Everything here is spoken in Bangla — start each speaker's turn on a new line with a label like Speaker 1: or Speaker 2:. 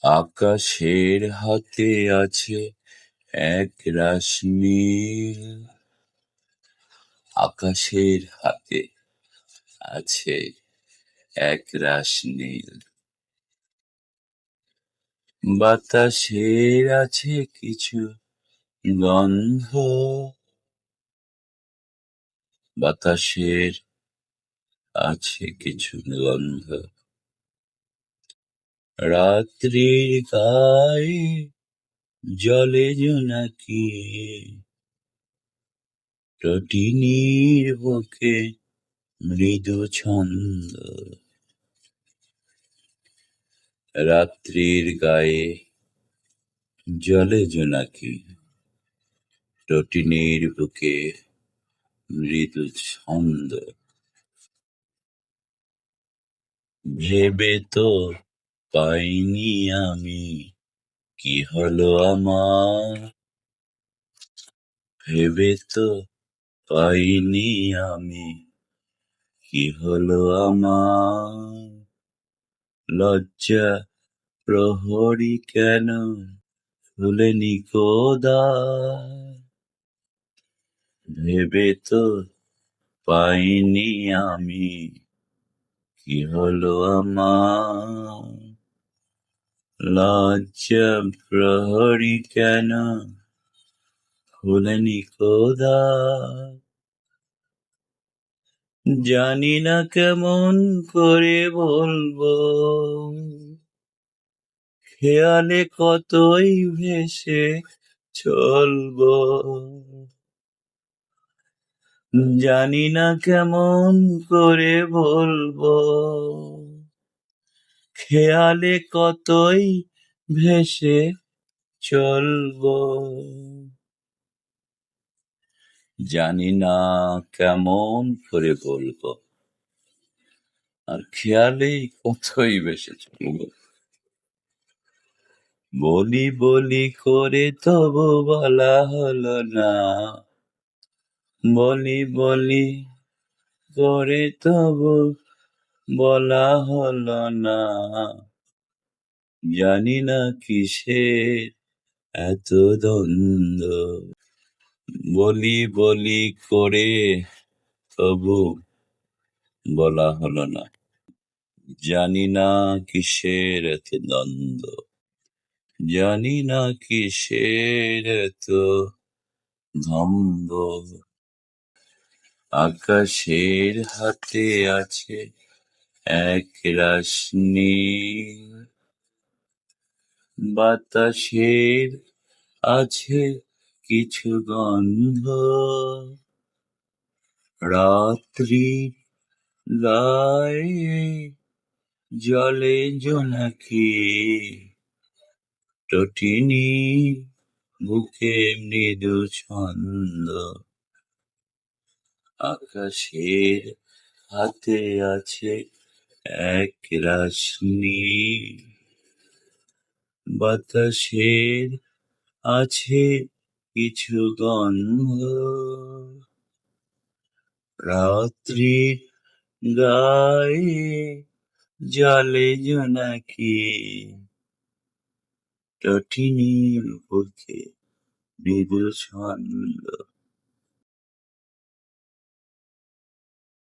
Speaker 1: আকাশের হাতে আছে এক রাশ নীল, আকাশের হাতে আছে এক রাশ নীল। বাতাসের আছে কিছু গন্ধ, বাতাসের আছে কিছু গন্ধ। রাত্রির গায়ে জলে জোনাকি, তটিনীর বুকে মৃদু ছন্দ। রাত্রির গায়ে জলে জোনাকি, তটিনীর বুকে মৃদু ছন্দ। ভেবে তো পাইনি আমি কি হলো আমার, ভেবে তো পাইনি আমি কি হলো আমার। লজ্জা প্রহরী কেন খুলেনি কো দ্বার, ভেবে তো পাইনি আমি কি হলো আমার। লজ্জা প্রহরী কেন খুলেনি কো দ্বার। জানি না কেমন করে বলবো, খেয়ালে কতই ভেসে চলবো। জানি না কেমন করে বলবো, খেয়ালে কতই ভেসে চলবো। জানি না কেমন করে বলবো, আর খেয়ালেই কতই ভেসে চলবো। বলি বলি করে তবু বলা হলো না, বলি বলি করে তবু বলা হলো না। জানি না কিসের এত দ্বন্দ্ব, বলি বলি করে তবু বলা হলো না। জানি না কিসের এত দ্বন্দ্ব, জানি না কিসের এত দ্বন্দ্ব। আকাশের হাতে আছে এক রাশ নীল, বাতাসের আছে কিছু গন্ধ। রাত্রি গায়ে জলে জোনাকি, তটিনী বুকে মৃদু ছন্দ। আকাশের হাতে আছে এক রাশ নীল, বাতাসের আছে কিছু গন্ধ। রাত্রির গায়ে জলে জোনাকি, তটিনীর বুকে মৃদু ছন্দ।